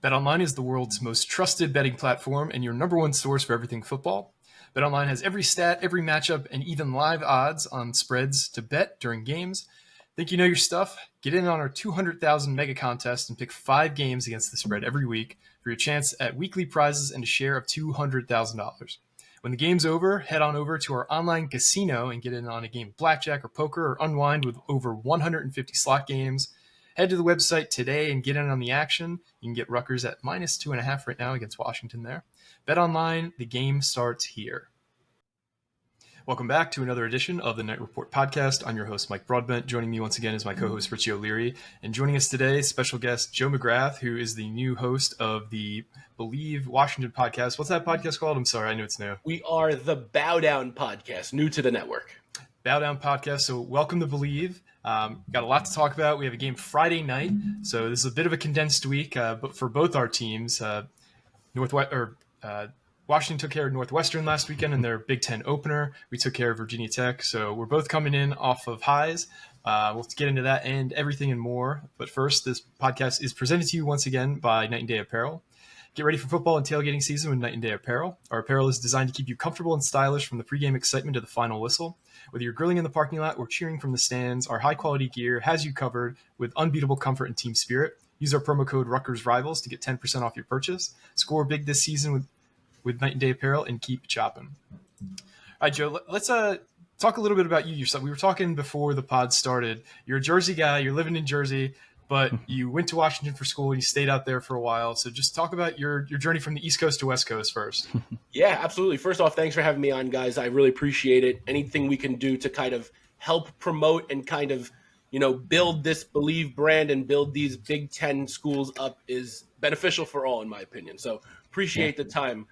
BetOnline is the world's most trusted betting platform and your number one source for everything football. BetOnline has every stat, every matchup, and even live odds on spreads to bet during games. Think you know your stuff? Get in on our 200,000 mega contest and pick 5 games against the spread every week for your chance at weekly prizes and a share of $200,000. When the game's over, head on over to our online casino and get in on a game of blackjack or poker or unwind with over 150 slot games. Head to the website today and get in on the action. You can get Rutgers at -2.5 right now against Washington there. Bet online, the game starts here. Welcome back to another edition of the Knight Report podcast. I'm your host, Mike Broadbent. Joining me once again is my co-host, Richie O'Leary. And joining us today, special guest Joe McGrath, who is the new host of the Believe Washington podcast. What's that podcast called? I'm sorry, I know it's new. We are the Bow Down podcast, new to the network. Bow Down podcast. So welcome to Believe. Got a lot to talk about. We have a game Friday night. So this is a bit of a condensed week, but for both our teams, Washington took care of Northwestern last weekend in their Big Ten opener. We took care of Virginia Tech. So we're both coming in off of highs. We'll get into that and everything and more. But first, this podcast is presented to you once again by Knight and Day Apparel. Get ready for football and tailgating season with Knight and Day Apparel. Our apparel is designed to keep you comfortable and stylish from the pregame excitement to the final whistle. Whether you're grilling in the parking lot or cheering from the stands, our high-quality gear has you covered with unbeatable comfort and team spirit. Use our promo code RutgersRivals to get 10% off your purchase. Score big this season with Knight and Day Apparel and keep chopping. All right, Joe, let's talk a little bit about you yourself. We were talking before the pod started. You're a Jersey guy. You're living in Jersey, but you went to Washington for school and you stayed out there for a while. So just talk about your journey from the East Coast to West Coast first. Yeah, absolutely. First off, thanks for having me on, guys. I really appreciate it. Anything we can do to kind of help promote and kind of, build this Believe brand and build these Big Ten schools up is beneficial for all, in my opinion. So appreciate the time.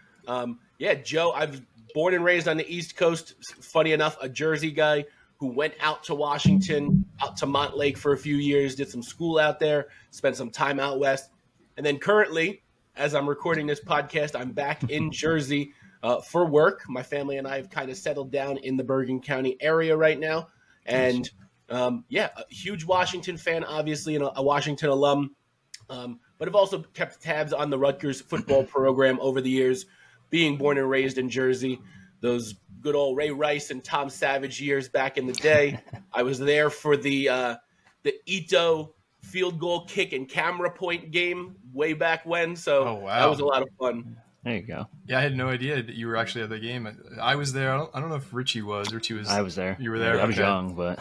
Joe, I was born and raised on the East Coast. Funny enough, a Jersey guy who went out to Washington, out to Montlake for a few years, did some school out there, spent some time out west. And then currently, as I'm recording this podcast, I'm back in Jersey for work. My family and I have kind of settled down in the Bergen County area right now. And a huge Washington fan, obviously, and a Washington alum. But I've also kept tabs on the Rutgers football program over the years. Being born and raised in Jersey, those good old Ray Rice and Tom Savage years back in the day. I was there for the Ito field goal kick and camera point game way back when. So That was a lot of fun. There you go. Yeah, I had no idea that you were actually at the game. I was there. I don't know if Richie was. I was there. You were there? I was young, but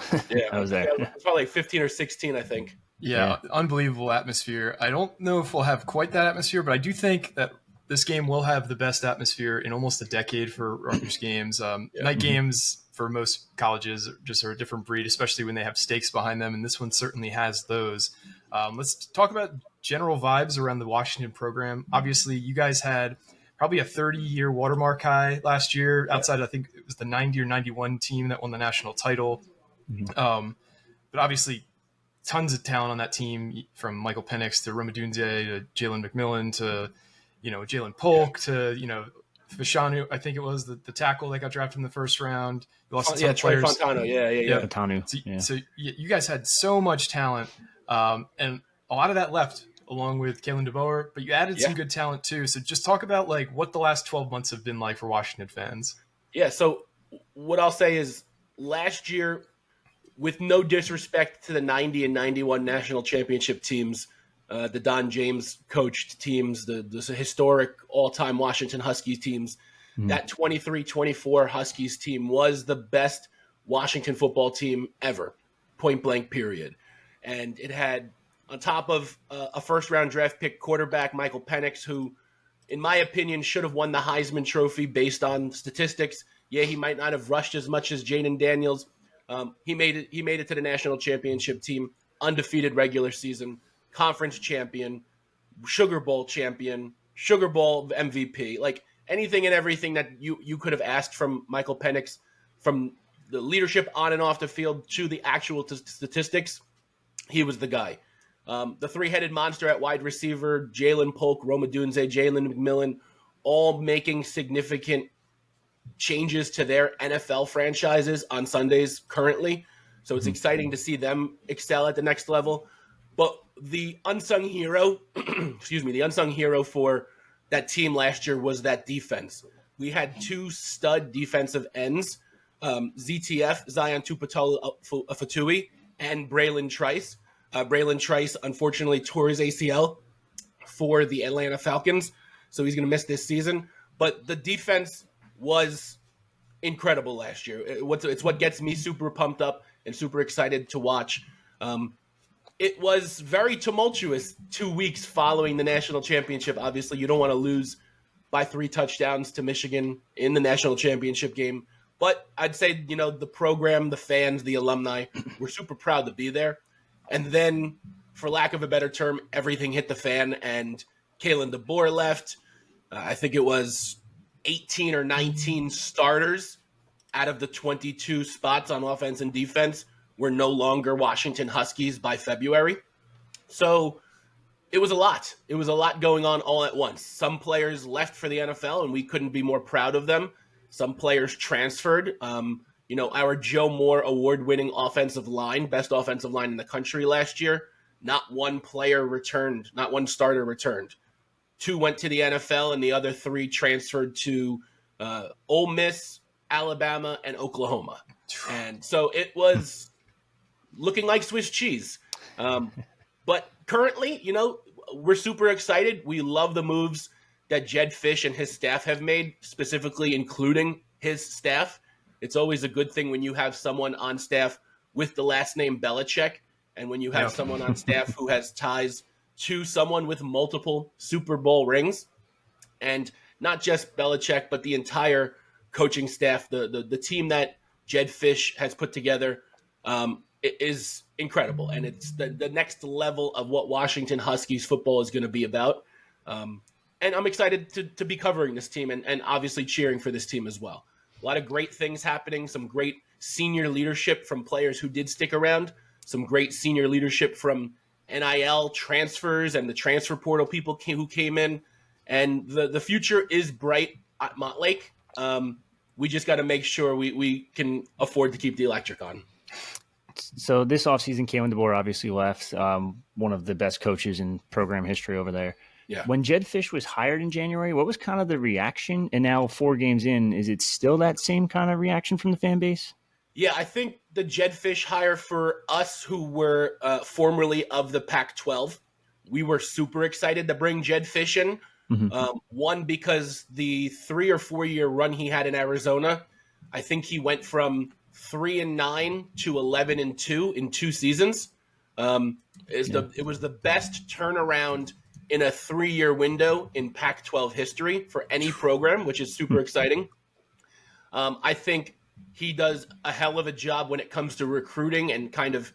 I was there. Yeah, it was probably like 15 or 16, I think. Yeah, unbelievable atmosphere. I don't know if we'll have quite that atmosphere, but I do think that this game will have the best atmosphere in almost a decade for Rutgers games. Night games for most colleges just are a different breed, especially when they have stakes behind them, and this one certainly has those. Let's talk about general vibes around the Washington program. Obviously, you guys had probably a 30-year watermark high last year outside, I think it was the 90 or 91 team that won the national title. But obviously, tons of talent on that team, from Michael Penix to Romadunze to Jalen McMillan to Jalen Polk to, Fashanu, I think it was the tackle that got drafted in the first round. You lost Troy Fontano. Yeah. Fontano. So you guys had so much talent, and a lot of that left along with Kalen DeBoer, but you added some good talent too. So just talk about what the last 12 months have been like for Washington fans. Yeah. So what I'll say is last year, with no disrespect to the 90 and 91 national championship teams, the Don James coached teams, the historic all-time Washington Huskies teams, that 23-24 Huskies team was the best Washington football team ever, point blank period. And it had, on top of a first-round draft pick quarterback, Michael Penix, who, in my opinion, should have won the Heisman Trophy based on statistics. Yeah, he might not have rushed as much as Jaden Daniels. He made it to the national championship team, undefeated regular season, conference champion, Sugar Bowl champion, Sugar Bowl MVP, like anything and everything that you could have asked from Michael Penix, from the leadership on and off the field to the actual statistics. He was the guy. The three-headed monster at wide receiver, Jalen Polk, Romadunze, Jalen McMillan, all making significant changes to their NFL franchises on Sundays currently. So it's exciting to see them excel at the next level. But the unsung hero, the unsung hero for that team last year was that defense. We had 2 stud defensive ends, ZTF, Zion Tupuola-Fatui, and Braylon Trice. Braylon Trice, unfortunately, tore his ACL for the Atlanta Falcons, so he's going to miss this season. But the defense was incredible last year. It's what gets me super pumped up and super excited to watch. It was very tumultuous 2 weeks following the national championship. Obviously, you don't want to lose by 3 touchdowns to Michigan in the national championship game. But I'd say, the program, the fans, the alumni, were super proud to be there. And then, for lack of a better term, everything hit the fan, and Kalen DeBoer left. I think it was 18 or 19 starters out of the 22 spots on offense and defense were no longer Washington Huskies by February. So it was a lot. It was a lot going on all at once. Some players left for the NFL, and we couldn't be more proud of them. Some players transferred. Our Joe Moore award-winning offensive line, best offensive line in the country last year, not one player returned, not one starter returned. 2 went to the NFL, and the other 3 transferred to Ole Miss, Alabama, and Oklahoma. And so it was looking like Swiss cheese. But currently, we're super excited. We love the moves that Jed Fisch and his staff have made, specifically including his staff. It's always a good thing when you have someone on staff with the last name Belichick, and when you have someone on staff who has ties to someone with multiple Super Bowl rings. And not just Belichick, but the entire coaching staff, the team that Jed Fisch has put together is incredible. And it's the next level of what Washington Huskies football is going to be about. And I'm excited to be covering this team and obviously cheering for this team as well. A lot of great things happening, some great senior leadership from players who did stick around, some great senior leadership from NIL transfers and the transfer portal people who came in. And the future is bright at Montlake. We just got to make sure we can afford to keep the electric on. So this offseason, Kalen DeBoer obviously left, one of the best coaches in program history over there. Yeah. When Jed Fisch was hired in January, what was kind of the reaction? And now 4 games in, is it still that same kind of reaction from the fan base? Yeah, I think the Jed Fisch hire for us who were formerly of the Pac-12, we were super excited to bring Jed Fisch in. Mm-hmm. One, because the 3 or 4 year run he had in Arizona, I think he went from 3-9 to 11-2 in 2 seasons. It was the best turnaround in a 3-year window in Pac-12 history for any program, which is super exciting. I think he does a hell of a job when it comes to recruiting and kind of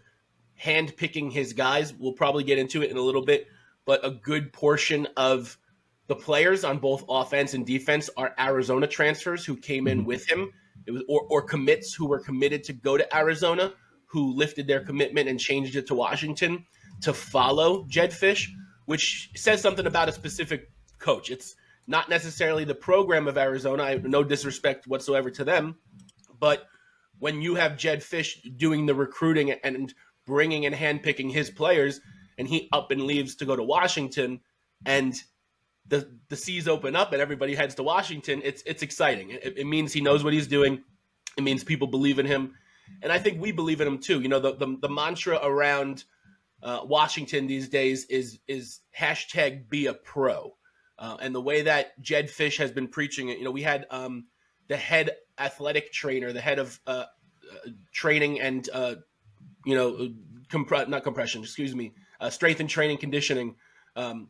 hand-picking his guys. We'll probably get into it in a little bit, but a good portion of the players on both offense and defense are Arizona transfers who came in with him. It was or commits who were committed to go to Arizona, who lifted their commitment and changed it to Washington to follow Jed Fisch, which says something about a specific coach. It's not necessarily the program of Arizona. I have no disrespect whatsoever to them. But when you have Jed Fisch doing the recruiting and bringing and handpicking his players, and he up and leaves to go to Washington, and the seas open up and everybody heads to Washington, it's exciting. It means he knows what he's doing. It means people believe in him. And I think we believe in him too. The mantra around Washington these days is hashtag be a pro. And the way that Jed Fisch has been preaching it, we had the head athletic trainer, the head of training and, strength and training conditioning,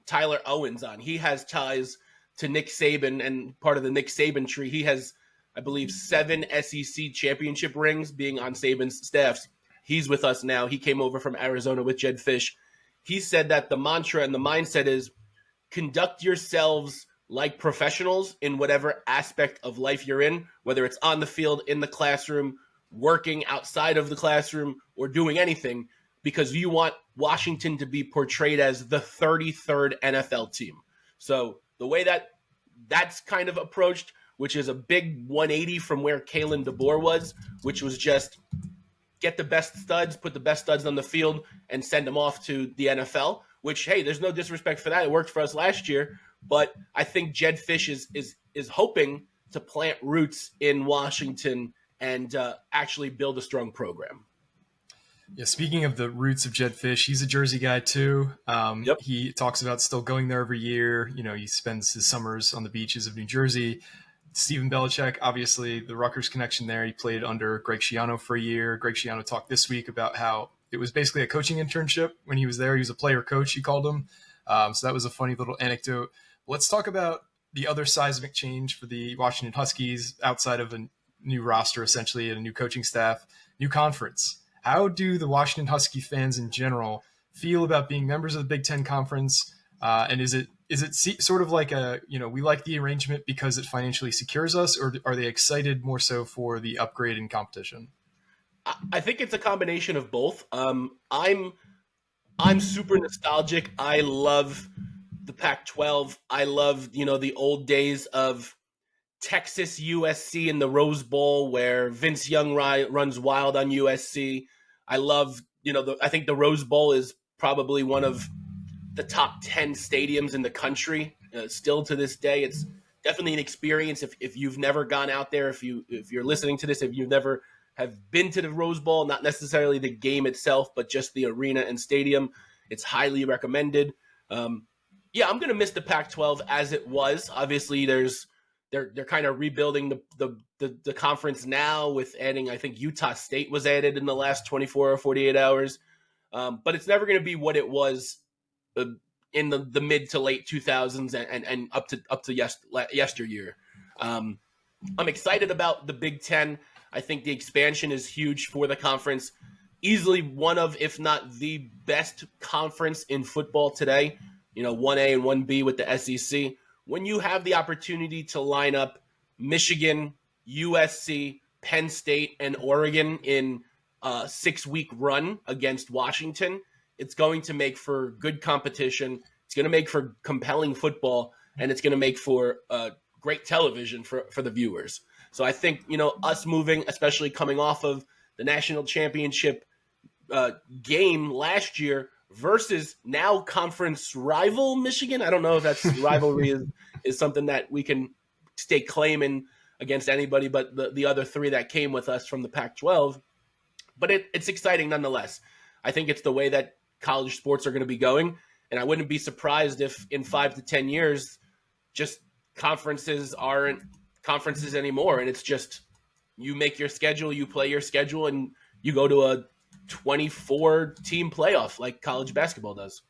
Tyler Owens on. He has ties to Nick Saban and part of the Nick Saban tree. He has, I believe, 7 SEC championship rings being on Saban's staffs. He's with us now. He came over from Arizona with Jed Fisch. He said that the mantra and the mindset is conduct yourselves like professionals in whatever aspect of life you're in, whether it's on the field, in the classroom, working outside of the classroom, or doing anything, because you want Washington to be portrayed as the 33rd NFL team. So the way that's kind of approached, which is a big 180 from where Kalen DeBoer was, which was just get the best studs, put the best studs on the field, and send them off to the NFL, which, hey, there's no disrespect for that. It worked for us last year. But I think Jed Fisch is hoping to plant roots in Washington and actually build a strong program. Yeah, speaking of the roots of Jed Fisch, he's a Jersey guy too. Yep. He talks about still going there every year. He spends his summers on the beaches of New Jersey. Stephen Belichick, obviously the Rutgers connection there. He played under Greg Schiano for a year. Greg Schiano talked this week about how it was basically a coaching internship when he was there. He was a player coach, he called him. So that was a funny little anecdote. Let's talk about the other seismic change for the Washington Huskies outside of a new roster, essentially, and a new coaching staff, new conference. How do the Washington Husky fans in general feel about being members of the Big Ten Conference? And is it sort of like we like the arrangement because it financially secures us, or are they excited more so for the upgrade in competition? I think it's a combination of both. I'm super nostalgic. I love the Pac-12. I love, the old days of Texas USC in the Rose Bowl where Vince Young runs wild on USC. I love, I think the Rose Bowl is probably one of the top 10 stadiums in the country. Still to this day, it's definitely an experience. If you've never gone out there, if you're listening to this, if you've never have been to the Rose Bowl, not necessarily the game itself, but just the arena and stadium, it's highly recommended. I'm going to miss the Pac-12 as it was. Obviously, they're kind of rebuilding the conference now with adding, I think Utah State was added in the last 24 or 48 hours. But it's never going to be what it was in the mid to late 2000s and up to yesteryear. I'm excited about the Big Ten. I think the expansion is huge for the conference. Easily one of, if not the best conference in football today. 1A and 1B with the SEC. When you have the opportunity to line up Michigan, USC, Penn State, and Oregon in a 6-week run against Washington, it's going to make for good competition. It's going to make for compelling football, and it's going to make for great television for the viewers. So I think, us moving, especially coming off of the national championship game last year versus now conference rival Michigan. I don't know if that's rivalry is something that we can stay claiming against anybody but the other three that came with us from the Pac-12. But it's exciting nonetheless. I think it's the way that college sports are going to be going. And I wouldn't be surprised if in 5 to 10 years, just conferences aren't conferences anymore. And it's just you make your schedule, you play your schedule, and you go to a 24-team playoff like college basketball does.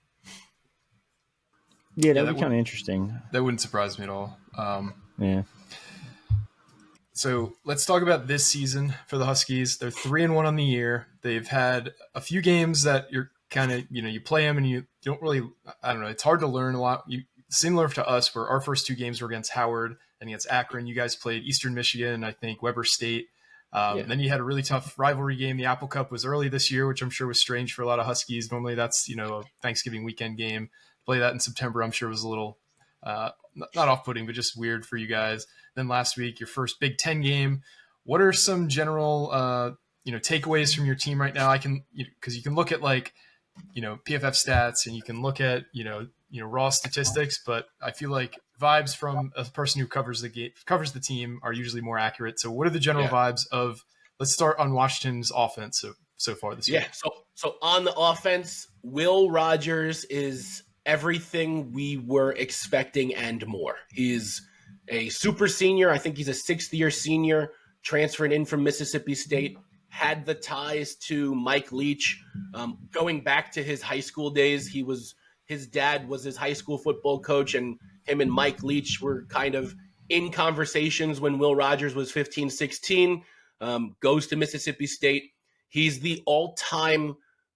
Yeah, that would be kind of interesting. That wouldn't surprise me at all. Yeah. So let's talk about this season for the Huskies. They're 3-1 on the year. They've had a few games that you're kind of, you play them and you don't really, I don't know, it's hard to learn a lot. Similar to us, where our first two games were against Howard and against Akron. You guys played Eastern Michigan and I think Weber State. Then you had a really tough rivalry game. The Apple Cup was early this year, which I'm sure was strange for a lot of Huskies. Normally that's, a Thanksgiving weekend game. Play that in September, I'm sure was a little, not off-putting, but just weird for you guys. Then last week, your first Big Ten game. What are some general, takeaways from your team right now? Because you can look at PFF stats and you can look at, raw statistics, but I feel like vibes from a person who covers the team are usually more accurate. So what are the general vibes of, let's start on Washington's offense so far this year? Yeah. So on the offense, Will Rogers is everything we were expecting and more. He's a super senior. I think he's a 6th-year senior, transferred in from Mississippi State, had the ties to Mike Leach. Going back to his high school days, his dad was his high school football coach, and him and Mike Leach were kind of in conversations when Will Rogers was 15, 16, goes to Mississippi State. He's the all-time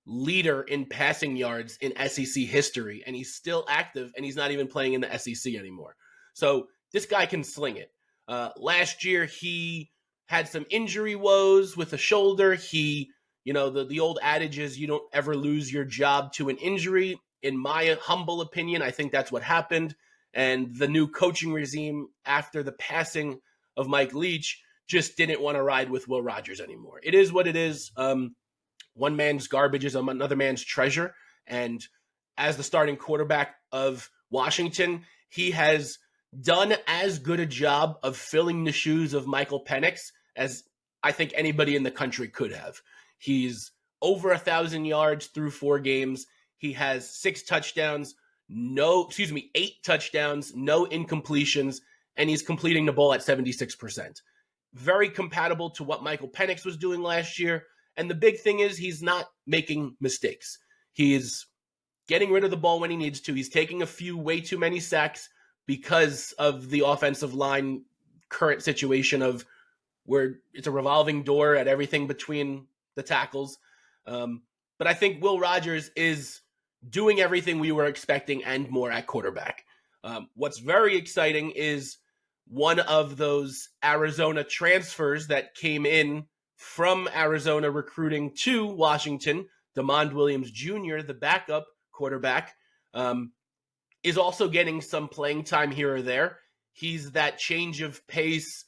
leader in passing yards in SEC history, and he's still active, and he's not even playing in the SEC anymore. So this guy can sling it. Last year, he had some injury woes with a shoulder. The old adage is you don't ever lose your job to an injury. In my humble opinion, I think that's what happened. And the new coaching regime after the passing of Mike Leach just didn't want to ride with Will Rogers anymore. It is what it is. one man's garbage is another man's treasure. And as the starting quarterback of Washington, he has done as good a job of filling the shoes of Michael Penix as I think anybody in the country could have. He's over 1,000 yards through 4 games. He has 8 touchdowns, no incompletions, and he's completing the ball at 76%. Very compatible to what Michael Penix was doing last year. And the big thing is he's not making mistakes. He's getting rid of the ball when he needs to. He's taking a few way too many sacks because of the offensive line current situation of where it's a revolving door at everything between the tackles. But I think Will Rogers is doing everything we were expecting and more at quarterback. What's very exciting is one of those Arizona transfers that came in from Arizona recruiting to Washington, DeMond Williams Jr., the backup quarterback, is also getting some playing time here or there. He's that change of pace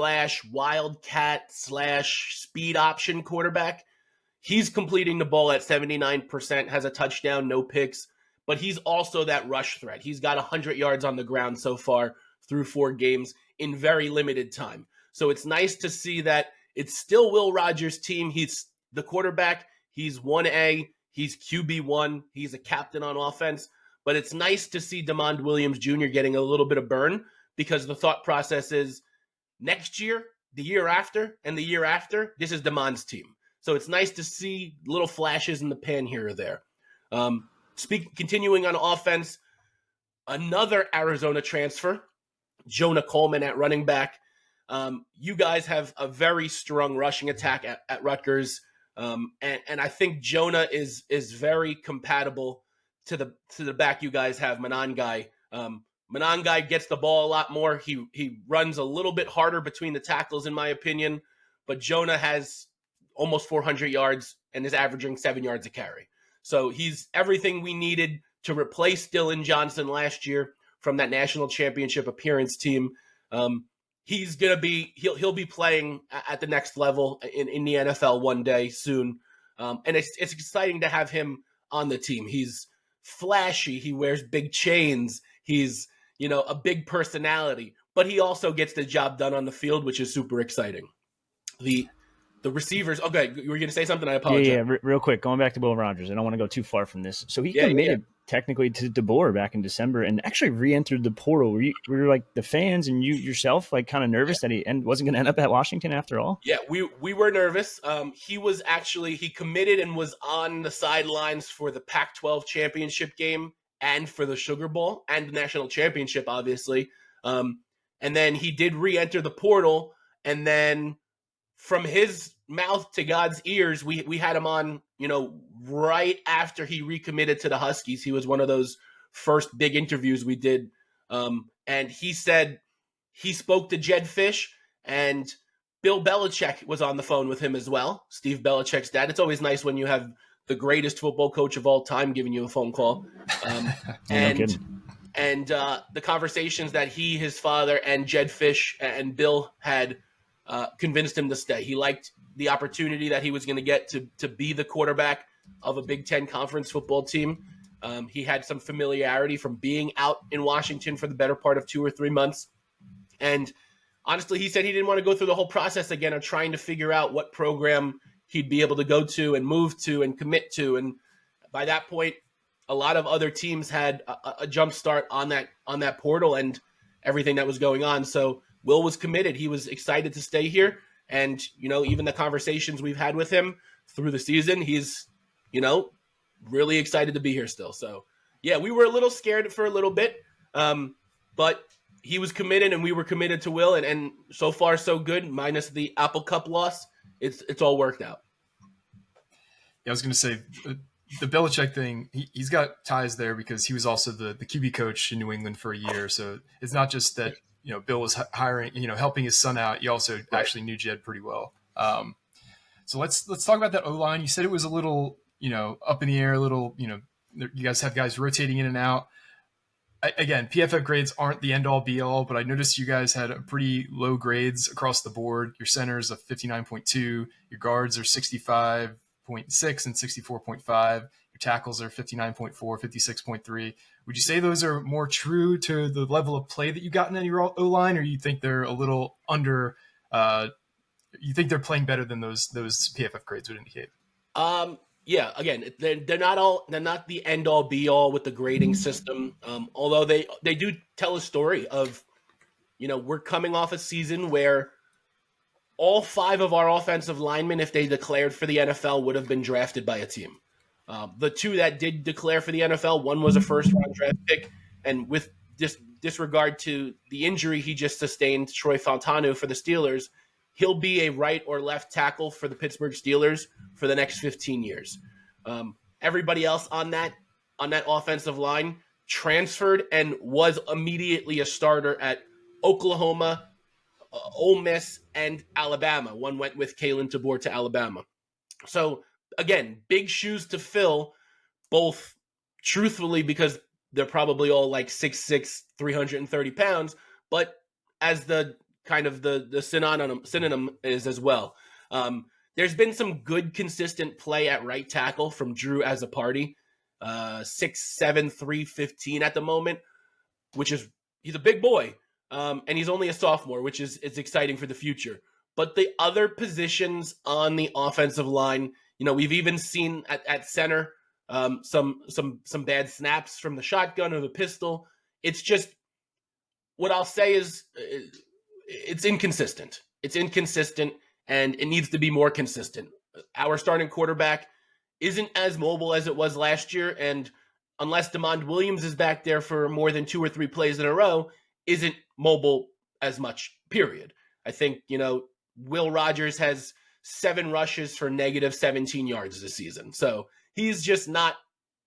/ wildcat / speed option quarterback. He's completing the ball at 79%, has a touchdown, no picks, but he's also that rush threat. He's got 100 yards on the ground so far through 4 games in very limited time. So it's nice to see that it's still Will Rogers' team. He's the quarterback. He's 1A. He's QB1. He's a captain on offense. But it's nice to see DeMond Williams Jr. getting a little bit of burn because the thought process is next year, the year after, and the year after, this is DeMond's team. So it's nice to see little flashes in the pan here or there. Continuing on offense, another Arizona transfer, Jonah Coleman at running back. You guys have a very strong rushing attack at Rutgers. And I think Jonah is very compatible to the back you guys have, Monangai. Monangai gets the ball a lot more. He runs a little bit harder between the tackles, in my opinion. But Jonah has almost 400 yards and is averaging 7 yards a carry. So he's everything we needed to replace Dylan Johnson last year from that national championship appearance team. He's gonna be he'll be playing at the next level in the NFL one day soon, and it's exciting to have him on the team. He's flashy. He wears big chains. He's a big personality, but he also gets the job done on the field, which is super exciting. The receivers. Okay, you were going to say something? I apologize. Yeah, real quick. Going back to Will Rogers. I don't want to go too far from this. So he committed technically to DeBoer back in December and actually re-entered the portal. Were you like the fans and you yourself like kind of nervous that he wasn't going to end up at Washington after all? Yeah, we were nervous. He committed and was on the sidelines for the Pac-12 championship game and for the Sugar Bowl and the national championship, obviously. And then he did re-enter the portal, and then from his mouth to God's ears, we had him on, right after he recommitted to the Huskies. He was one of those first big interviews we did. And he said he spoke to Jed Fisch, and Bill Belichick was on the phone with him as well, Steve Belichick's dad. It's always nice when you have the greatest football coach of all time giving you a phone call. And the conversations that he, his father, and Jed Fisch and Bill had convinced him to stay. He liked the opportunity that he was going to get to be the quarterback of a Big Ten conference football team. He had some familiarity from being out in Washington for the better part of 2 or 3 months. And honestly, he said he didn't want to go through the whole process again of trying to figure out what program he'd be able to go to and move to and commit to. And by that point, a lot of other teams had a jump start on that portal and everything that was going on. So Will was committed. He was excited to stay here. And, even the conversations we've had with him through the season, he's, really excited to be here still. So, yeah, we were a little scared for a little bit, but he was committed and we were committed to Will. And so far, so good, minus the Apple Cup loss. It's all worked out. Yeah, I was going to say the Belichick thing, he's got ties there because he was also the QB coach in New England for a year. So it's not just that, Bill was hiring, helping his son out. He also actually knew Jed pretty well. So let's talk about that O-line. You said it was a little, up in the air, a little, you guys have guys rotating in and out. Again, PFF grades aren't the end all be all, but I noticed you guys had a pretty low grades across the board. Your centers a 59.2, your guards are 65, and 64.5. Your tackles are 59.4, 56.3. Would you say those are more true to the level of play that you gotten in your O-line, or you think they're a little under you think they're playing better than those PFF grades would indicate? Yeah, again, they're not the end all be all with the grading system. Although they do tell a story of, we're coming off a season where all 5 of our offensive linemen, if they declared for the NFL, would have been drafted by a team. The 2 that did declare for the NFL, one was a first-round draft pick, and with disregard to the injury he just sustained, Troy Fontanu for the Steelers, he'll be a right or left tackle for the Pittsburgh Steelers for the next 15 years. Everybody else on that offensive line transferred and was immediately a starter at Oklahoma, Ole Miss, and Alabama. One went with Kalen DeBoer to Alabama. So, again, big shoes to fill, both truthfully because they're probably all like 6'6", 330 pounds, but as the kind of the synonym is as well. There's been some good consistent play at right tackle from Drew Azzopardi, 6'7", 315 at the moment, he's a big boy. And he's only a sophomore, which is exciting for the future. But the other positions on the offensive line, we've even seen at center some bad snaps from the shotgun or the pistol. It's just, what I'll say is, it's inconsistent. It's inconsistent, and it needs to be more consistent. Our starting quarterback isn't as mobile as it was last year, and unless DeMond Williams is back there for more than 2 or 3 plays in a row, isn't mobile as much, period. I think, Will Rogers has 7 rushes for negative 17 yards this season. So he's just not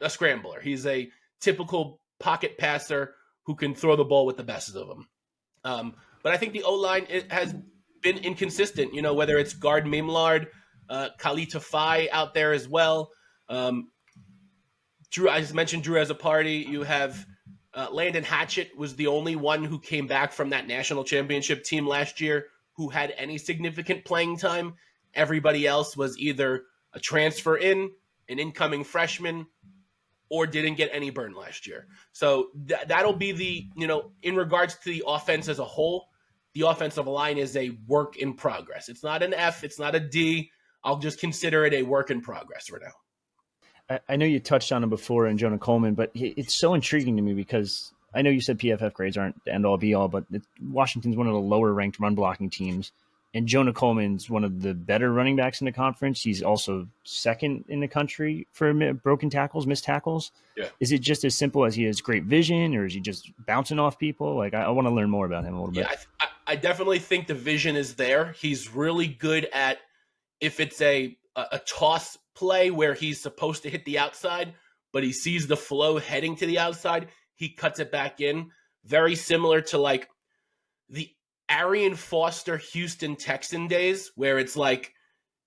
a scrambler. He's a typical pocket passer who can throw the ball with the best of them. But I think the O-line has been inconsistent, whether it's guard Mimlard, Khalid Tafai out there as well. Drew, I just mentioned Drew Azzopardi. You have Landon Hatchett was the only one who came back from that national championship team last year who had any significant playing time. Everybody else was either a transfer in, an incoming freshman, or didn't get any burn last year. So that'll be the, in regards to the offense as a whole, the offensive line is a work in progress. It's not an F, it's not a D. I'll just consider it a work in progress right now. I know you touched on him before in Jonah Coleman, but it's so intriguing to me because I know you said PFF grades aren't the end-all be-all, but Washington's one of the lower-ranked run-blocking teams, and Jonah Coleman's one of the better running backs in the conference. He's also second in the country for broken tackles, missed tackles. Yeah. Is it just as simple as he has great vision, or is he just bouncing off people? Like, I want to learn more about him a little bit. Yeah, I definitely think the vision is there. He's really good at, if it's a toss play where he's supposed to hit the outside, but he sees the flow heading to the outside, he cuts it back in. Very similar to like the Arian Foster Houston Texan days, where it's like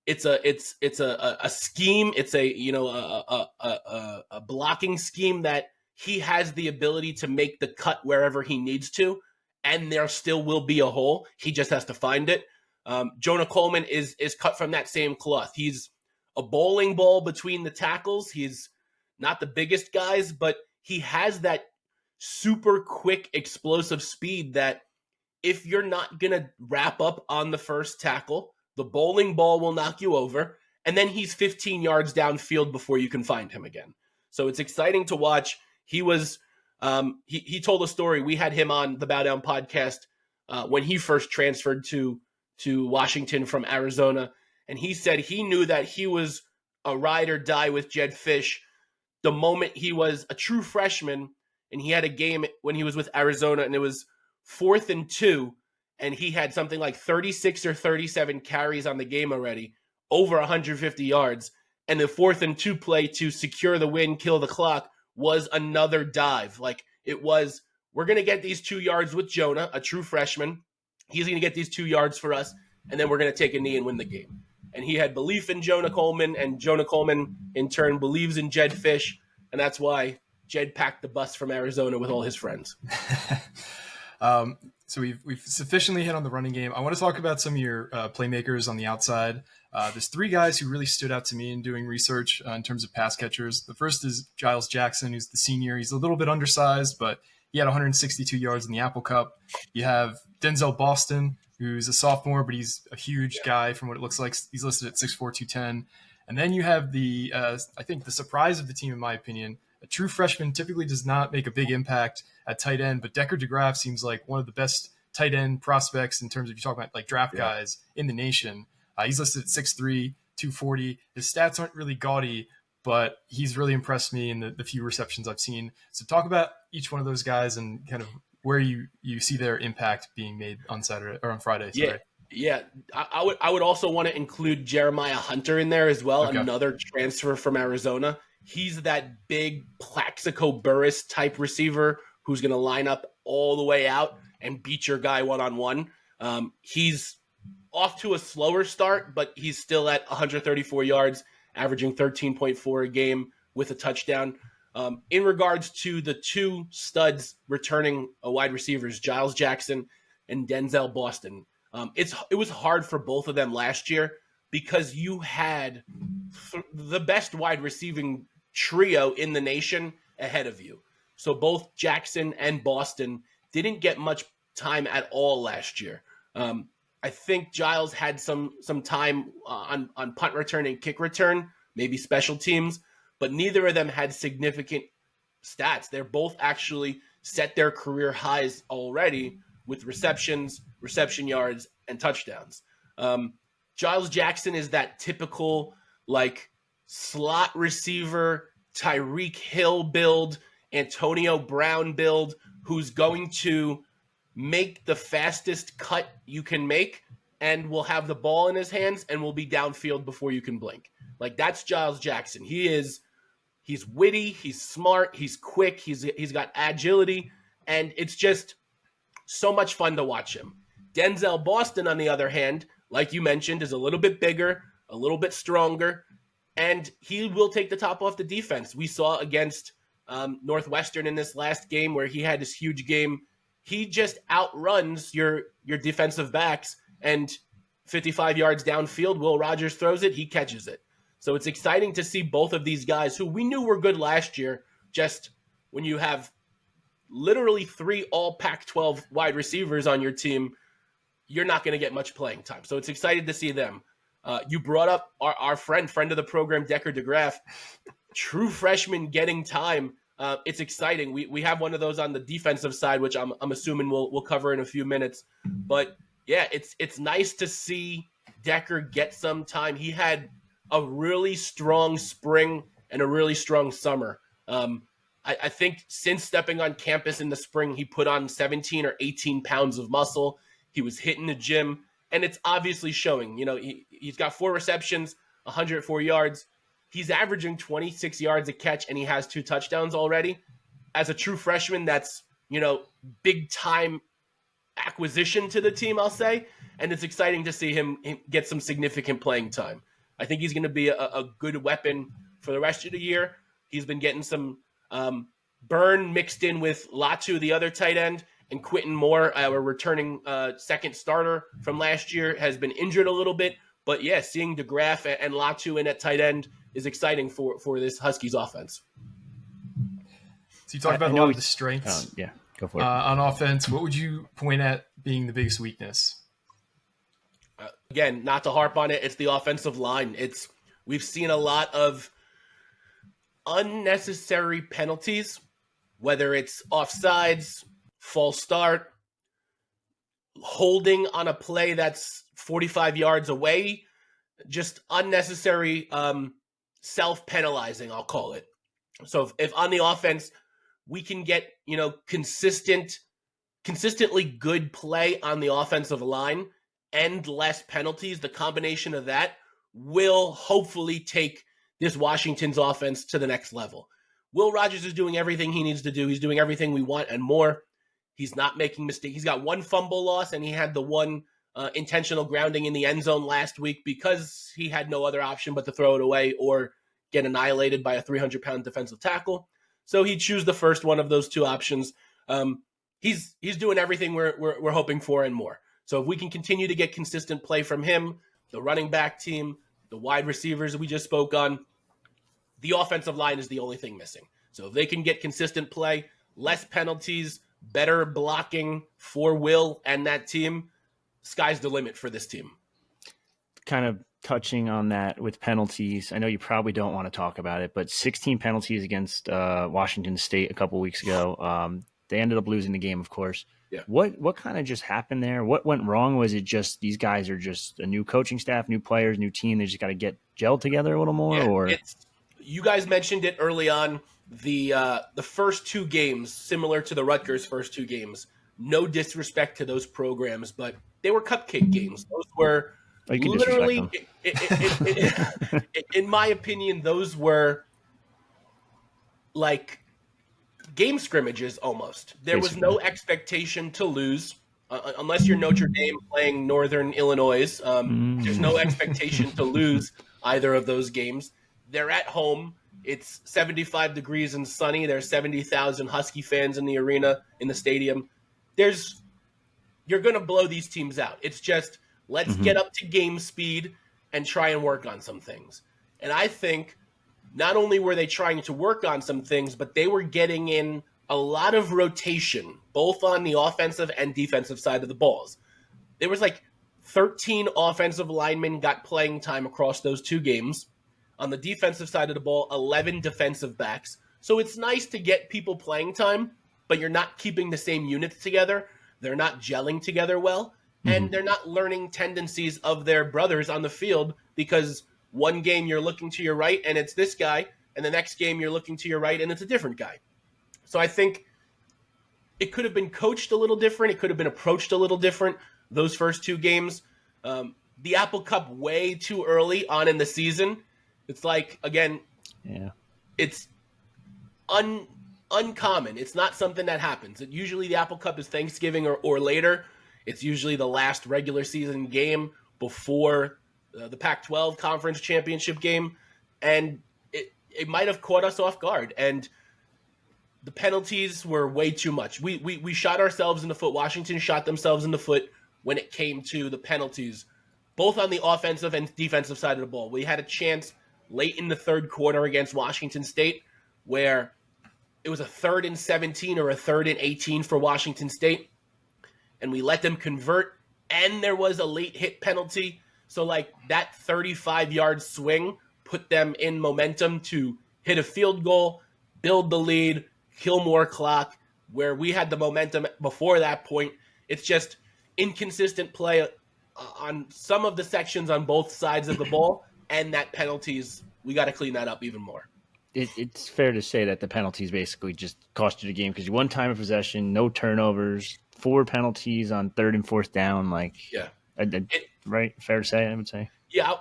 it's a scheme, it's a blocking scheme that he has the ability to make the cut wherever he needs to, and there still will be a hole. He just has to find it. Jonah Coleman is cut from that same cloth. He's a bowling ball between the tackles. He's not the biggest guys, but he has that super quick, explosive speed that if you're not going to wrap up on the first tackle, the bowling ball will knock you over, and then he's 15 yards downfield before you can find him again. So it's exciting to watch. He was he told a story. We had him on the Bow Down podcast when he first transferred to Washington from Arizona, and he said he knew that he was a ride or die with Jed Fisch the moment he was a true freshman, and he had a game when he was with Arizona, and it was 4th and 2, and he had something like 36 or 37 carries on the game already, over 150 yards, and the 4th and 2 play to secure the win, kill the clock, was another dive. Like, it was, we're going to get these 2 yards with Jonah, a true freshman. He's going to get these 2 yards for us, and then we're going to take a knee and win the game. And he had belief in Jonah Coleman, and Jonah Coleman, in turn, believes in Jed Fisch, and that's why Jed packed the bus from Arizona with all his friends. So we've sufficiently hit on the running game. I want to talk about some of your playmakers on the outside. There's three guys who really stood out to me in doing research in terms of pass catchers. The first is Giles Jackson, who's the senior. He's a little bit undersized, but he had 162 yards in the Apple Cup. You have Denzel Boston, who's a sophomore, but he's a huge guy from what it looks like. He's listed at 6'4", 210. And then you have I think the surprise of the team, in my opinion. A true freshman typically does not make a big impact at tight end, but Decker DeGraff seems like one of the best tight end prospects in terms of, you talk about like draft guys in the nation. He's listed at 6'3", 240. His stats aren't really gaudy, but he's really impressed me in the few receptions I've seen. So talk about each one of those guys and kind of where you see their impact being made on Saturday or on Friday. Sorry. Yeah. I would also want to include Jeremiah Hunter in there as well, another transfer from Arizona. He's that big Plaxico Burress type receiver who's going to line up all the way out and beat your guy one-on-one. He's off to a slower start, but he's still at 134 yards, averaging 13.4 a game with a touchdown. In regards to the two studs returning wide receivers, Giles Jackson and Denzel Boston, it was hard for both of them last year because you had the best wide receiving trio in the nation ahead of you. So both Jackson and Boston didn't get much time at all last year. I think Giles had some time on punt return and kick return, maybe special teams, but neither of them had significant stats. They're both actually set their career highs already with receptions, reception yards, and touchdowns. Giles Jackson is that typical like slot receiver, Tyreek Hill build, Antonio Brown build, who's going to make the fastest cut you can make and will have the ball in his hands and will be downfield before you can blink. Like, that's Giles Jackson. He's witty, he's smart, he's quick, he's got agility, and it's just so much fun to watch him. Denzel Boston, on the other hand, like you mentioned, is a little bit bigger, a little bit stronger, and he will take the top off the defense. We saw against Northwestern in this last game where he had this huge game. He just outruns your defensive backs, and 55 yards downfield, Will Rogers throws it, he catches it. So it's exciting to see both of these guys who we knew were good last year. Just when you have literally three all Pac-12 wide receivers on your team, you're not going to get much playing time. So it's exciting to see them. You brought up our friend of the program, Decker DeGraff, true freshman getting time. It's exciting. We have one of those on the defensive side, which I'm assuming we'll cover in a few minutes. But yeah, it's nice to see Decker get some time. He had a really strong spring and a really strong summer. I think since stepping on campus in the spring, he put on 17 or 18 pounds of muscle. He was hitting the gym, and it's obviously showing. You know, he's got 4 receptions, 104 yards. He's averaging 26 yards a catch, and he has 2 touchdowns already. As a true freshman, that's, big time acquisition to the team, I'll say. And it's exciting to see him get some significant playing time. I think he's going to be a good weapon for the rest of the year. He's been getting some burn mixed in with Latu, the other tight end, and Quentin Moore, our returning second starter from last year, has been injured a little bit. But yeah, seeing DeGraff and Latu in at tight end is exciting for this Huskies offense. So you talked about a lot of the strengths. Yeah, go for it. On offense, what would you point at being the biggest weakness? Again, not to harp on it, it's the offensive line. We've seen a lot of unnecessary penalties, whether it's offsides, false start, holding on a play that's 45 yards away, just unnecessary self-penalizing, I'll call it. So if on the offense we can get, consistently good play on the offensive line and less penalties, the combination of that will hopefully take this Washington's offense to the next level. Will Rogers is doing everything he needs to do. He's doing everything we want and more. He's not making mistakes. He's got 1 fumble loss, and he had the 1 intentional grounding in the end zone last week because he had no other option but to throw it away or get annihilated by a 300-pound defensive tackle. So he'd choose the first one of those 2 options. He's doing everything we're hoping for and more. So if we can continue to get consistent play from him, the running back team, the wide receivers we just spoke on. The offensive line is the only thing missing. So if they can get consistent play, less penalties, better blocking for Will and that team, sky's the limit for this team. Kind of touching on that with penalties, I know you probably don't want to talk about it, but 16 penalties against Washington State a couple weeks ago. They ended up losing the game, of course. Yeah. What kind of just happened there? What went wrong? Was it just these guys are just a new coaching staff, new players, new team? They just got to get gelled together a little more? Yeah, or you guys mentioned it early on. The first two games, similar to the Rutgers first two games, no disrespect to those programs, but they were cupcake games. Those were literally, in my opinion, those were like game scrimmages almost. There was no expectation to lose, unless you're Notre Dame playing Northern Illinois. There's no expectation to lose either of those games. They're at home. It's 75 degrees and sunny. There's 70,000 Husky fans in the arena, in the stadium. You're going to blow these teams out. It's just, let's get up to game speed and try and work on some things. And I think not only were they trying to work on some things, but they were getting in a lot of rotation, both on the offensive and defensive side of the balls. There was like 13 offensive linemen got playing time across those two games. On the defensive side of the ball, 11 defensive backs. So it's nice to get people playing time, but you're not keeping the same units together. They're not gelling together well, and they're not learning tendencies of their brothers on the field, because one game you're looking to your right and it's this guy, and the next game you're looking to your right and it's a different guy. So I think it could have been coached a little different. It could have been approached a little different, those first two games. The Apple Cup way too early on in the season. It's like, again, it's uncommon. It's not something that happens. Usually the Apple Cup is Thanksgiving or later. It's usually the last regular season game before the Pac-12 conference championship game. And it might have caught us off guard. And the penalties were way too much. We shot ourselves in the foot. Washington shot themselves in the foot when it came to the penalties, both on the offensive and defensive side of the ball. We had a chance late in the third quarter against Washington State where it was a 3rd and 17 or a 3rd and 18 for Washington State, and we let them convert, and there was a late hit penalty. So like that 35-yard swing put them in momentum to hit a field goal, build the lead, kill more clock, where we had the momentum before that point. It's just inconsistent play on some of the sections on both sides of the ball, and that penalties, we got to clean that up even more. It's fair to say that the penalties basically just cost you the game, because you 1 time of possession, no turnovers, 4 penalties on 3rd and 4th down. Right? Fair to say, I would say. Yeah,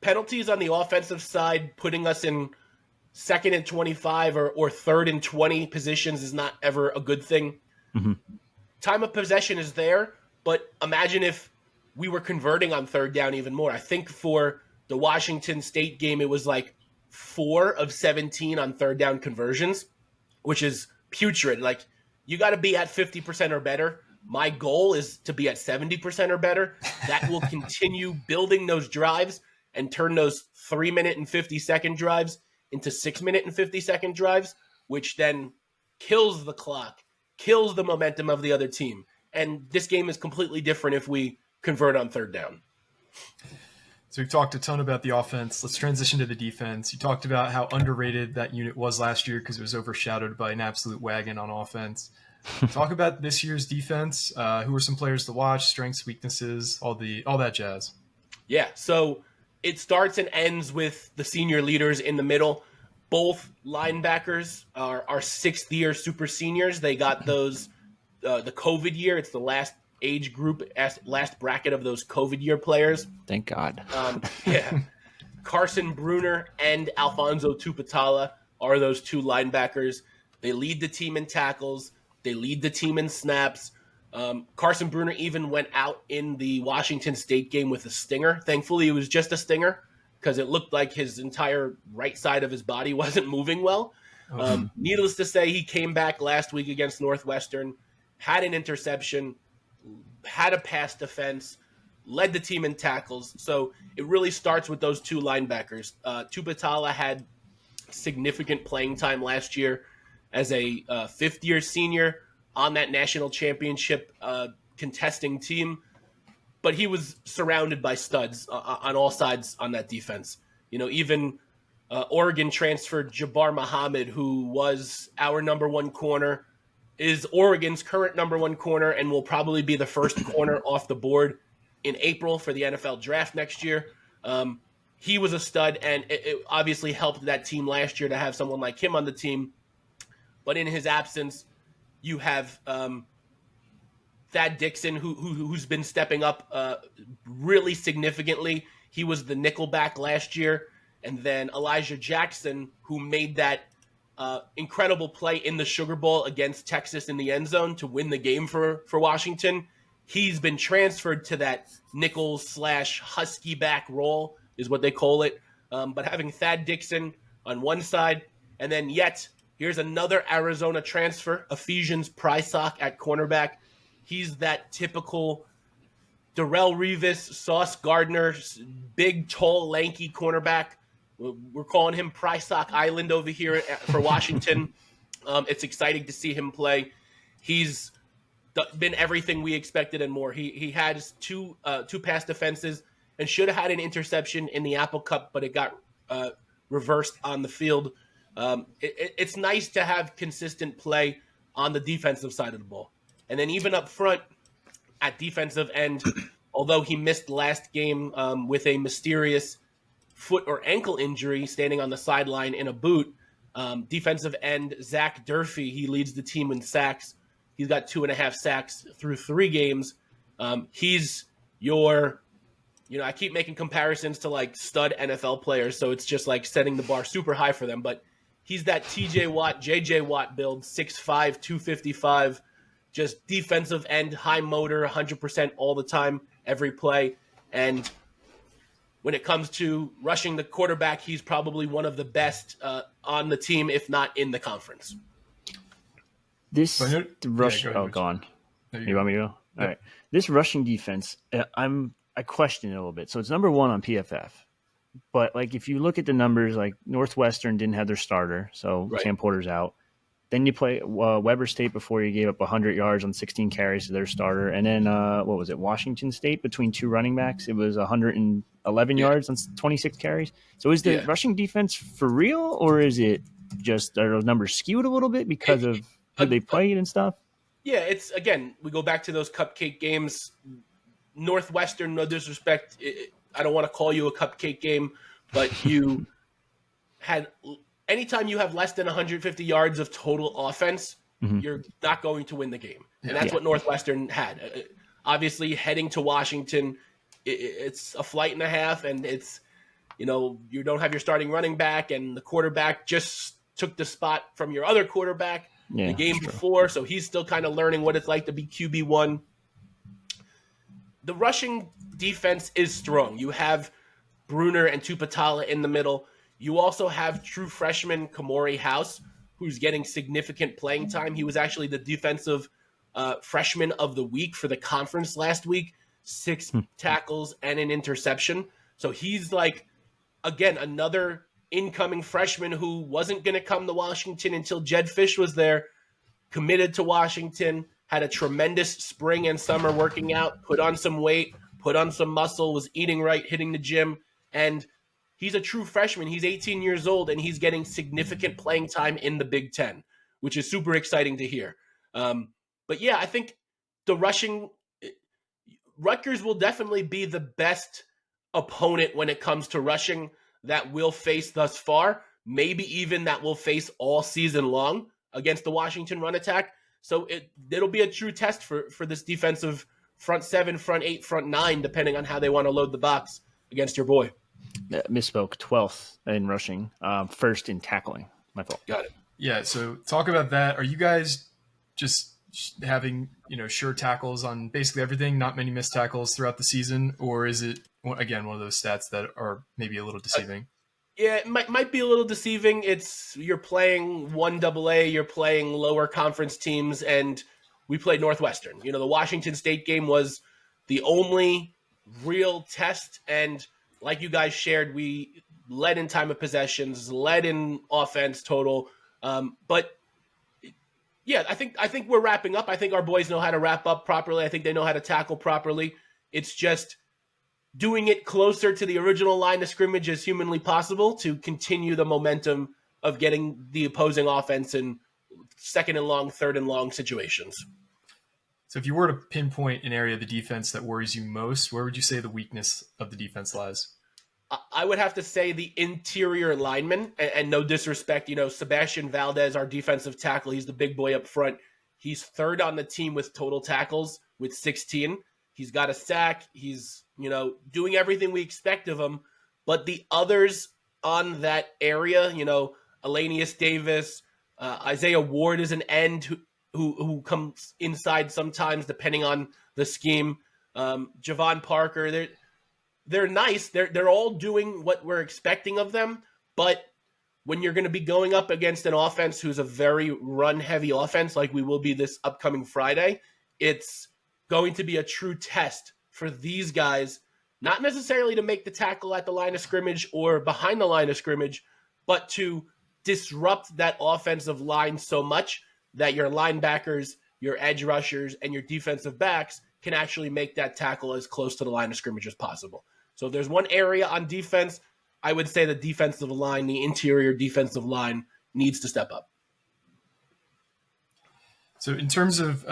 penalties on the offensive side, putting us in 2nd and 25 or 3rd and 20 positions is not ever a good thing. Time of possession is there, but imagine if we were converting on 3rd down even more. I think for the Washington State game, it was like 4 of 17 on 3rd down conversions, which is putrid. Like, you got to be at 50% or better. My goal is to be at 70% or better. That will continue building those drives and turn those 3-minute and 50-second drives into 6-minute and 50-second drives, which then kills the clock, kills the momentum of the other team. And this game is completely different if we convert on 3rd down. So we've talked a ton about the offense. Let's transition to the defense. You talked about how underrated that unit was last year because it was overshadowed by an absolute wagon on offense. Talk about this year's defense. Who are some players to watch, strengths, weaknesses, all that jazz? Yeah, so it starts and ends with the senior leaders in the middle. Both linebackers are 6th-year super seniors. They got those the COVID year. It's the last age group, last bracket of those COVID year players. Thank God. Carson Bruner and Alfonso Tupatala are those 2 linebackers. They lead the team in tackles. They lead the team in snaps. Carson Bruner even went out in the Washington State game with a stinger. Thankfully, it was just a stinger because it looked like his entire right side of his body wasn't moving well. Needless to say, he came back last week against Northwestern, had an interception, had a pass defense, led the team in tackles. So it really starts with those two linebackers. Tupatala had significant playing time last year as a fifth-year senior on that national championship contesting team. But he was surrounded by studs on all sides on that defense. Even Oregon transferred Jabbar Muhammad, who was our number one corner, is Oregon's current number one corner, and will probably be the first corner off the board in April for the NFL draft next year. He was a stud, and it obviously helped that team last year to have someone like him on the team. But in his absence, you have Thad Dixon, who's been stepping up really significantly. He was the nickelback last year. And then Elijah Jackson, who made that incredible play in the Sugar Bowl against Texas in the end zone to win the game for Washington. He's been transferred to that nickel/husky back role is what they call it. But having Thad Dixon on one side, and then here's another Arizona transfer, Ephesians Prysock at cornerback. He's that typical Darrelle Revis, Sauce Gardner, big, tall, lanky cornerback. We're calling him Prysock Island over here for Washington. It's exciting to see him play. He's been everything we expected and more. He had two pass defenses and should have had an interception in the Apple Cup, but it got reversed on the field. It's nice to have consistent play on the defensive side of the ball. And then even up front at defensive end, although he missed last game with a mysterious foot or ankle injury standing on the sideline in a boot, defensive end Zach Durfee, he leads the team in sacks. He's got 2.5 sacks through 3 games. He's your, I keep making comparisons to like stud NFL players, so it's just like setting the bar super high for them. But he's that TJ Watt, JJ Watt build, 6'5", 255, just defensive end, high motor, 100% all the time, every play. And when it comes to rushing the quarterback, he's probably one of the best on the team, if not in the conference. This rush. Oh, gone. You want me to go? All right. This rushing defense, I question it a little bit. So it's number 1 on PFF, but like if you look at the numbers, like Northwestern didn't have their starter, so Sam Porter's out. Then you play Weber State before you gave up 100 yards on 16 carries to their starter, and then what was it? Washington State between 2 running backs, it was 111 yards on 26 carries. So is the rushing defense for real, or is it just are those numbers skewed a little bit because of who they played and stuff? Yeah, it's again we go back to those cupcake games. Northwestern, no disrespect, I don't want to call you a cupcake game, but you had anytime you have less than 150 yards of total offense, you're not going to win the game. And that's what Northwestern had. Obviously, heading to Washington, it's a flight and a half, and it's, you don't have your starting running back, and the quarterback just took the spot from your other quarterback the game before, so he's still kind of learning what it's like to be QB1. The rushing defense is strong. You have Bruner and Tupatala in the middle. You also have true freshman Kamori House, who's getting significant playing time. He was actually the defensive freshman of the week for the conference last week, 6 tackles and an interception. So he's like, again, another incoming freshman who wasn't going to come to Washington until Jed Fisch was there, committed to Washington, had a tremendous spring and summer working out, put on some weight, put on some muscle, was eating right, hitting the gym, and he's a true freshman. He's 18 years old, and he's getting significant playing time in the Big Ten, which is super exciting to hear. But yeah, I think the Rutgers will definitely be the best opponent when it comes to rushing that we'll face thus far, maybe even that we'll face all season long against the Washington run attack. So it'll be a true test for this defensive front 7, front 8, front 9, depending on how they want to load the box against your boy. Misspoke. 12th in rushing, 1st in tackling. My fault. Got it. Yeah. So talk about that. Are you guys just having sure tackles on basically everything? Not many missed tackles throughout the season, or is it again one of those stats that are maybe a little deceiving? Yeah, it might be a little deceiving. You're playing 1AA, you're playing lower conference teams, and we played Northwestern. The Washington State game was the only real test. And like you guys shared, we led in time of possessions, led in offense total. But yeah, I think we're wrapping up. I think our boys know how to wrap up properly. I think they know how to tackle properly. It's just doing it closer to the original line of scrimmage as humanly possible to continue the momentum of getting the opposing offense in second and long, third and long situations. So if you were to pinpoint an area of the defense that worries you most, where would you say the weakness of the defense lies? I would have to say the interior linemen, and no disrespect, Sebastian Valdez, our defensive tackle, he's the big boy up front. He's third on the team with total tackles with 16. He's got a sack. He's, doing everything we expect of him. But the others on that area, Elanius Davis, Isaiah Ward is an end who comes inside sometimes depending on the scheme. Javon Parker, they're nice. They're all doing what we're expecting of them. But when you're going to be going up against an offense who's a very run-heavy offense like we will be this upcoming Friday, it's going to be a true test for these guys, not necessarily to make the tackle at the line of scrimmage or behind the line of scrimmage, but to disrupt that offensive line so much that your linebackers, your edge rushers, and your defensive backs can actually make that tackle as close to the line of scrimmage as possible. So if there's one area on defense, I would say the defensive line, the interior defensive line, needs to step up. So in terms of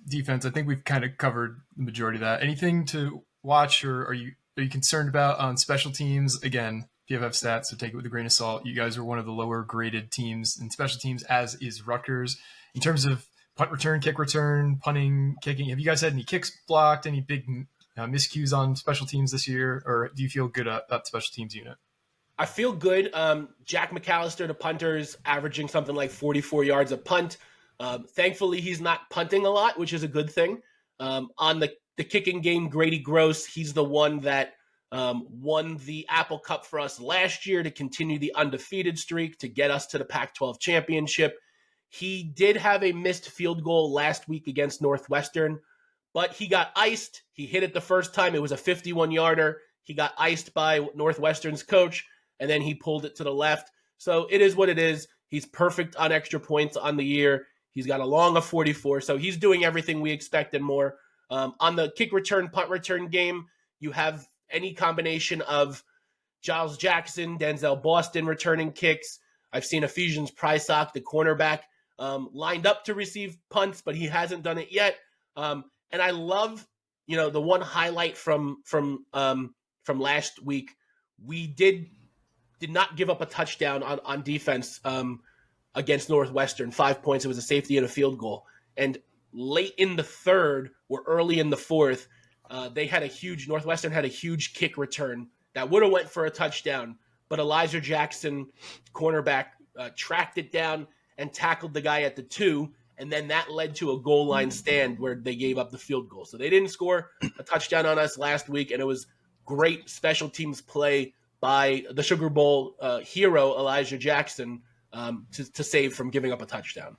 defense, I think we've kind of covered the majority of that. Anything to watch, or are you concerned about on special teams? Again, if you have stats, so take it with a grain of salt. You guys are one of the lower graded teams in special teams, as is Rutgers. In terms of punt return, kick return, punting, kicking, have you guys had any kicks blocked, any big miscues on special teams this year, or do you feel good about the special teams unit? I feel good. Jack McAllister, the punter, is averaging something like 44 yards a punt. Thankfully, he's not punting a lot, which is a good thing. On the kicking game, Grady Gross, he's the one that won the Apple Cup for us last year to continue the undefeated streak to get us to the Pac-12 championship. He did have a missed field goal last week against Northwestern, but he got iced. He hit it the first time. It was a 51-yarder. He got iced by Northwestern's coach, and then he pulled it to the left. So it is what it is. He's perfect on extra points on the year. He's got a long of 44, so he's doing everything we expect and more. On the kick return, punt return game, you have any combination of Giles Jackson, Denzel Boston returning kicks. I've seen Ephesians Prysock, the cornerback, lined up to receive punts, but he hasn't done it yet. And I love, the one highlight from last week. We did not give up a touchdown on defense against Northwestern. 5 points. It was a safety and a field goal. And late in the third or early in the fourth, Northwestern had a huge kick return that would have went for a touchdown, but Elijah Jackson, cornerback, tracked it down and tackled the guy at the 2, and then that led to a goal line stand where they gave up the field goal. So they didn't score a touchdown on us last week, and it was great special teams play by the Sugar Bowl hero, Elijah Jackson, to save from giving up a touchdown.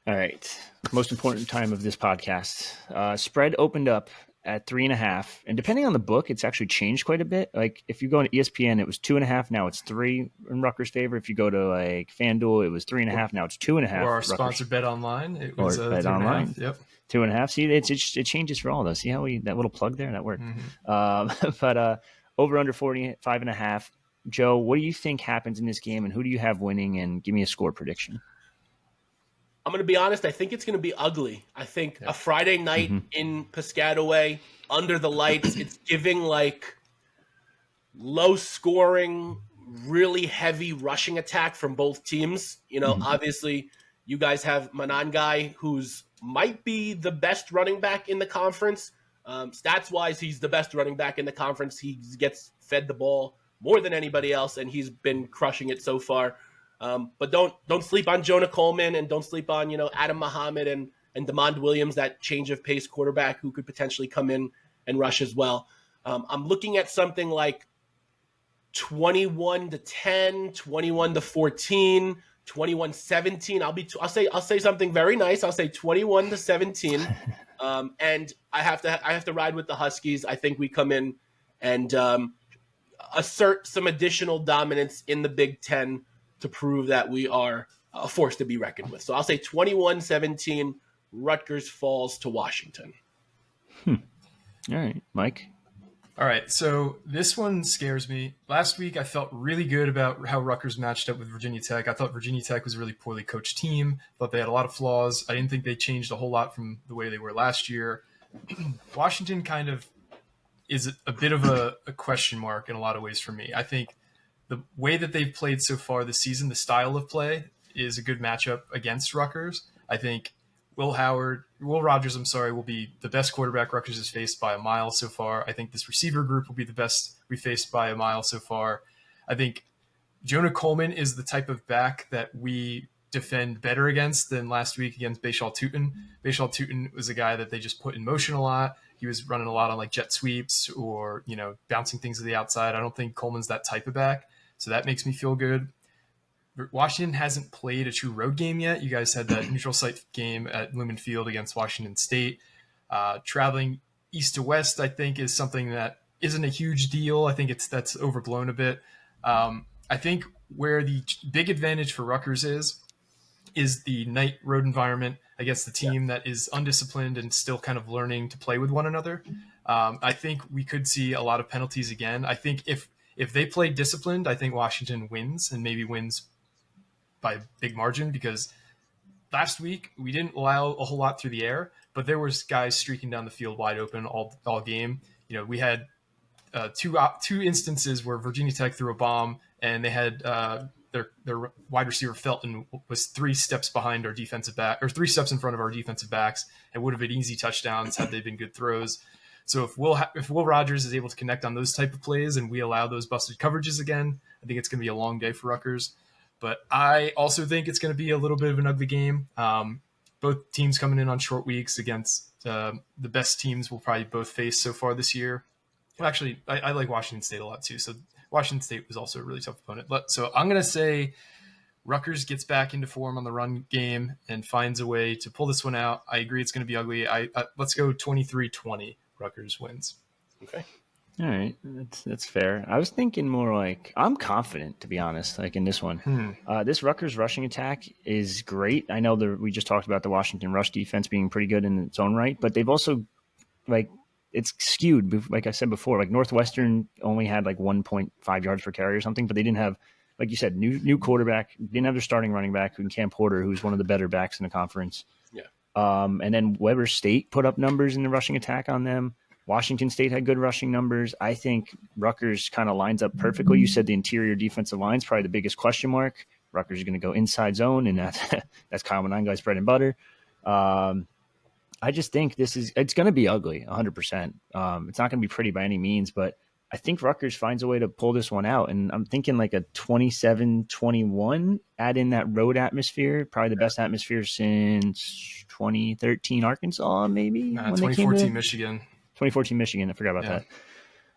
All right. Most important time of this podcast. Spread opened up at 3.5, and depending on the book, it's actually changed quite a bit. Like if you go on ESPN, it was 2.5. Now it's 3 in Rutgers' favor. If you go to like FanDuel, it was 3.5. Now it's 2.5. Or our sponsor Bet Online, it was Bet Online. Yep, 2.5. See, it changes for all those. See how that little plug there that worked. Mm-hmm. But over under 45.5. Joe, what do you think happens in this game, and who do you have winning? And give me a score prediction. I'm going to be honest. I think it's going to be ugly. I think a Friday night in Piscataway under the lights, it's giving like low scoring, really heavy rushing attack from both teams. Obviously you guys have Manangai, who's might be the best running back in the conference. Stats wise, he's the best running back in the conference. He gets fed the ball more than anybody else, and he's been crushing it so far. But don't sleep on Jonah Coleman, and don't sleep on, Adam Muhammad and DeMond Williams, that change of pace quarterback who could potentially come in and rush as well. I'm looking at something like 21-10, 21-14, 21-17. I'll say something very nice. I'll say 21-17. And I have to ride with the Huskies. I think we come in and assert some additional dominance in the Big Ten to prove that we are a force to be reckoned with. So I'll say 21-17, Rutgers falls to Washington. All right, Mike. All right, so this one scares me. Last week, I felt really good about how Rutgers matched up with Virginia Tech. I thought Virginia Tech was a really poorly coached team. Thought they had a lot of flaws. I didn't think they changed a whole lot from the way they were last year. Washington kind of is a bit of a question mark in a lot of ways for me. I think the way that they've played so far this season, the style of play, is a good matchup against Rutgers. I think Will Rogers, will be the best quarterback Rutgers has faced by a mile so far. I think this receiver group will be the best we faced by a mile so far. I think Jonah Coleman is the type of back that we defend better against than last week against Bashal Tutin. Bashal Tutin was a guy that they just put in motion a lot. He was running a lot on like jet sweeps or, bouncing things to the outside. I don't think Coleman's that type of back. So that makes me feel good. Washington hasn't played a true road game yet. You guys had that neutral site game at Lumen Field against Washington State. Traveling east to west, I think, is something that isn't a huge deal. I think that's overblown a bit. I think where the big advantage for Rutgers is the night road environment against the team that is undisciplined and still kind of learning to play with one another. I think we could see a lot of penalties again. I think if they play disciplined, I think Washington wins and maybe wins by a big margin, because last week we didn't allow a whole lot through the air, but there was guys streaking down the field wide open all game. We had two instances where Virginia Tech threw a bomb and they had their wide receiver Felton was 3 steps behind our defensive back, or 3 steps in front of our defensive backs, and would have been easy touchdowns had they been good throws. So if Will Rogers is able to connect on those type of plays and we allow those busted coverages again, I think it's going to be a long day for Rutgers. But I also think it's going to be a little bit of an ugly game. Both teams coming in on short weeks against the best teams we'll probably both face so far this year. Well, actually, I like Washington State a lot too. So Washington State was also a really tough opponent. So I'm going to say Rutgers gets back into form on the run game and finds a way to pull this one out. I agree it's going to be ugly. Let's go 23-20. Rutgers wins. Okay. All right, that's fair. I was thinking more like, I'm confident, to be honest, like in this one. This Rutgers rushing attack is great. I know we just talked about the Washington rush defense being pretty good in its own right, but they've also, it's skewed. Like I said before, Northwestern only had 1.5 yards per carry or something, but they didn't have, like you said, new quarterback, didn't have their starting running back in Cam Porter, who's one of the better backs in the conference. Yeah. And then Weber State put up numbers in the rushing attack on them. Washington State had good rushing numbers. I think Rutgers kind of lines up perfectly. You said the interior defensive line is probably the biggest question mark. Rutgers is going to go inside zone, and that's Kyle Monanga's bread and butter. I just think it's going to be ugly, 100%. It's not going to be pretty by any means, but I think Rutgers finds a way to pull this one out, and I'm thinking like a 27-21, add in that road atmosphere, probably the best atmosphere since 2013 Arkansas, maybe? 2014 Michigan. 2014 Michigan. I forgot about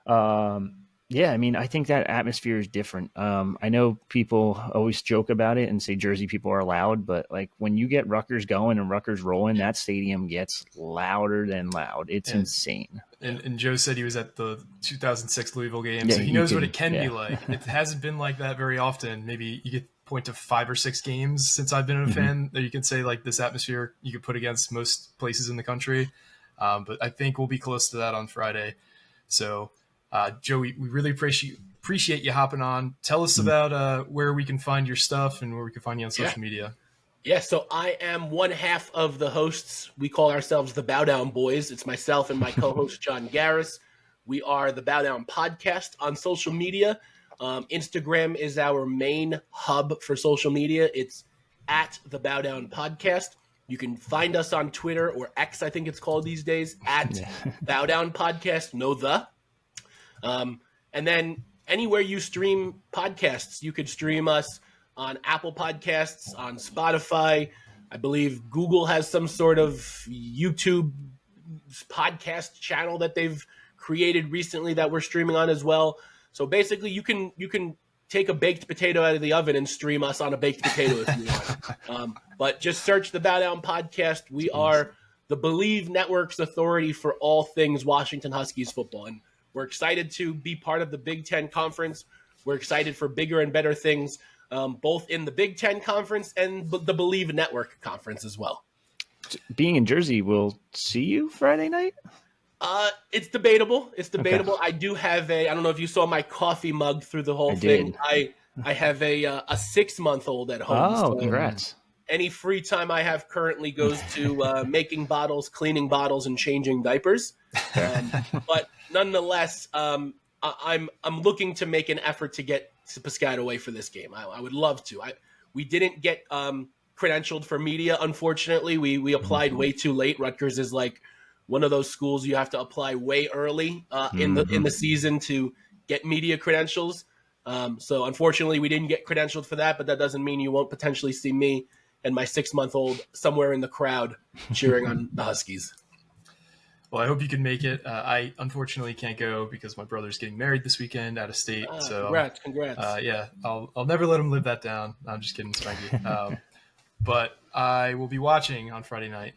that. Yeah, I mean, I think that atmosphere is different. I know people always joke about it and say Jersey people are loud, but when you get Rutgers going and Rutgers rolling, that stadium gets louder than loud. It's insane. And Joe said he was at the 2006 Louisville game, so he knows what it can be like. It hasn't been like that very often. Maybe you could point to 5 or 6 games since I've been a fan that you could say this atmosphere you could put against most places in the country. But I think we'll be close to that on Friday. So, Joe, we really appreciate you hopping on. Tell us about where we can find your stuff and where we can find you on social media. Yeah, so I am one half of the hosts. We call ourselves the Bow Down Boys. It's myself and my co-host, John Garris. We are the Bow Down Podcast on social media. Instagram is our main hub for social media. It's at the Bow Down Podcast. You can find us on Twitter, or X, I think it's called these days, at Bow Down Podcast, and then anywhere you stream podcasts, you could stream us on Apple Podcasts, on Spotify. I believe Google has some sort of YouTube podcast channel that they've created recently that we're streaming on as well. So basically, you can take a baked potato out of the oven and stream us on a baked potato if you want. But just search the Bow Down Podcast. We are the Believe Network's authority for all things Washington Huskies football. And we're excited to be part of the Big Ten Conference. We're excited for bigger and better things, both in the Big Ten Conference and the Believe Network Conference as well. Being in Jersey, we'll see you Friday night? It's debatable. Okay. I do have I don't know if you saw my coffee mug through the whole thing. I have a 6-month-old at home. Oh, congrats. Any free time I have currently goes to making bottles, cleaning bottles, and changing diapers. But nonetheless, I'm looking to make an effort to get to Piscataway for this game. I would love to. We didn't get credentialed for media, unfortunately. We applied way too late. Rutgers is like one of those schools you have to apply way early in the season to get media credentials. So unfortunately, we didn't get credentialed for that, but that doesn't mean you won't potentially see me and my 6-month-old somewhere in the crowd cheering on the Huskies. Well, I hope you can make it. I unfortunately can't go because my brother's getting married this weekend out of state. So congrats. Yeah, I'll never let him live that down. I'm just kidding, Spanky. But I will be watching on Friday night.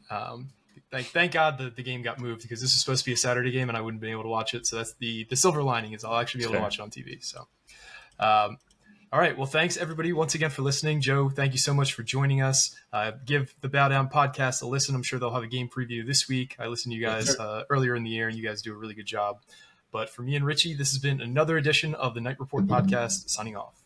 Thank God the game got moved because this is supposed to be a Saturday game and I wouldn't be able to watch it. So that's the silver lining is I'll actually be able to watch it on TV. So, all right. Well, thanks everybody once again for listening. Joe, thank you so much for joining us. Give the Bow Down podcast a listen. I'm sure they'll have a game preview this week. I listened to you guys earlier in the year and you guys do a really good job. But for me and Richie, this has been another edition of the Knight Report podcast. Signing off.